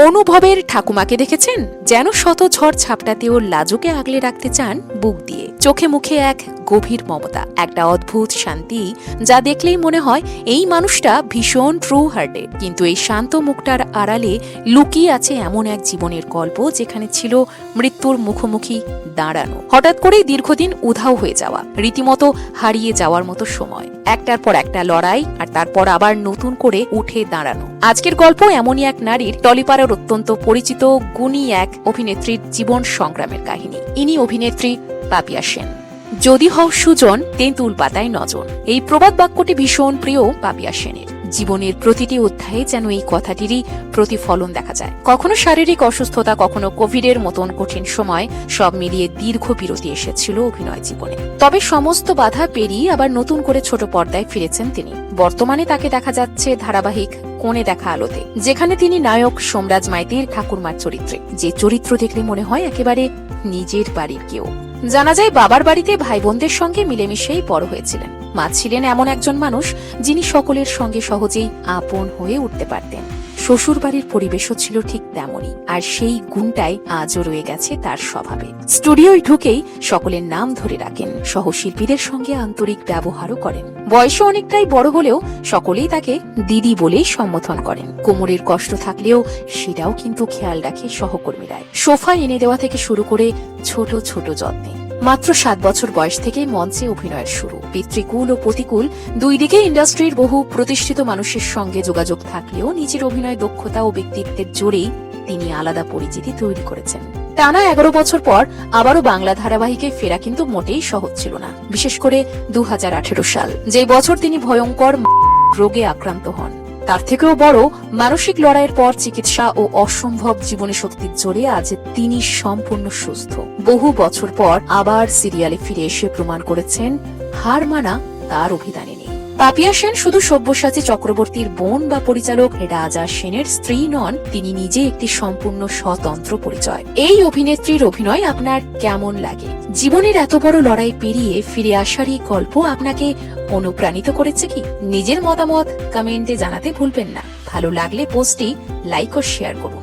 অনুভবের ঠাকুমাকে দেখেছেন? যেন শত ঝড় ছাপটাতেও লাজুকে আগলে রাখতে চান বুক দিয়ে। চোখে মুখে এক গভীর মমতা, একটা অদ্ভুত শান্তি, যা দেখলেই মনে হয় এই মানুষটা ভীষণ ট্রু হার্টেড। কিন্তু এই শান্ত মুখটার আড়ালে লুকিয়ে আছে এমন এক জীবনের গল্প, যেখানে ছিল মৃত্যুর মুখোমুখি দাঁড়ানো, হঠাৎ করেই দীর্ঘদিন উধাও হয়ে যাওয়া, রীতিমতো হারিয়ে যাওয়ার মতো সময়, একটার পর একটা লড়াই, আর তারপর আবার নতুন করে উঠে দাঁড়ানো। আজকের গল্প এমনই এক নারীর, টলিপাড়ার অত্যন্ত পরিচিত গুণী এক অভিনেত্রীর জীবন সংগ্রামের কাহিনী। ইনি অভিনেত্রী পাপিয়া সেন। যদি হও সুজন, তেঁতুল পাতায় নজন, এই প্রবাদ বাক্যটি ভীষণ প্রিয় পাপিয়া সেনের। জীবনের প্রতিটি অধ্যায়ে যেন এই কথাটিরই প্রতিফলন দেখা যায়। কখনো শারীরিক অসুস্থতা, কখনো কোভিডের মতন কঠিন সময়, সব মিলিয়ে দীর্ঘ বিরতি এসেছিল অভিনয় জীবনে। তবে সমস্ত বাধা পেরিয়ে আবার নতুন করে ছোট পর্দায় ফিরেছেন তিনি। বর্তমানে তাকে দেখা যাচ্ছে ধারাবাহিক কোণে দেখা আলোতে, যেখানে তিনি নায়ক সোমরাজ মাইতির ঠাকুরমার চরিত্রে, যে চরিত্র দেখলে মনে হয় একেবারে নিজের বাড়ির কেউ। জানা যায় বাবার বাড়িতে ভাই বোনদের সঙ্গে মিলেমিশেই বড় হয়েছিলেন। মা ছিলেন এমন একজন মানুষ যিনি সকলের সঙ্গে সহজেই আপন হয়ে উঠতে পারতেন। শ্বশুর বাড়ির পরিবেশও ছিল ঠিক তেমনই, আর সেই গুণটাই আজও রয়ে গেছে তার স্বভাবে। স্টুডিওয় ঢুকেই সকলের নাম ধরে রাখেন, সহশিল্পীদের সঙ্গে আন্তরিক ব্যবহারও করেন। বয়সও অনেকটাই বড় হলেও সকলেই তাকে দিদি বলেই সম্বোধন করেন। কোমরের কষ্ট থাকলেও সেটাও কিন্তু খেয়াল রাখে সহকর্মীরা। সোফা এনে দেওয়া থেকে শুরু করে ছোট ছোট যত্নে। মাত্র 7 বছর বয়স থেকে মঞ্চে অভিনয়ের শুরু। পিতৃকুল ও প্রতিকূল দুই দিকে ইন্ডাস্ট্রির বহু প্রতিষ্ঠিত মানুষের সঙ্গে যোগাযোগ থাকলেও নিজের অভিনয় দক্ষতা ও ব্যক্তিত্বের জোরেই তিনি আলাদা পরিচিতি তৈরি করেছেন। টানা 11 বছর পর আবারও বাংলা ধারাবাহিকে ফেরা কিন্তু মোটেই সহজ ছিল না। বিশেষ করে 2018 সাল, যে বছর তিনি ভয়ঙ্কর রোগে আক্রান্ত হন। তার থেকেও বড়, মানসিক লড়াইয়ের পর চিকিৎসা ও অসম্ভব জীবনী শক্তির জোরে আজ তিনি সম্পূর্ণ সুস্থ। বহু বছর পর আবার সিরিয়ালে ফিরে এসে প্রমাণ করেছেন হার মানা তার অভিধানে নেই। পাপিয়া সেন শুধু সব্যসাচী চক্রবর্তীর বোন বা পরিচালক রাজা সেনের স্ত্রী নন, তিনি নিজে একটি সম্পূর্ণ স্বতন্ত্র পরিচয়। এই অভিনেত্রীর অভিনয় আপনার কেমন লাগে? জীবনের এত বড় লড়াই পেরিয়ে ফিরে আসার এই গল্প আপনাকে অনুপ্রাণিত করেছে কি? নিজের মতামত কমেন্টে জানাতে ভুলবেন না। ভালো লাগলে পোস্টটি লাইক ও শেয়ার করুন।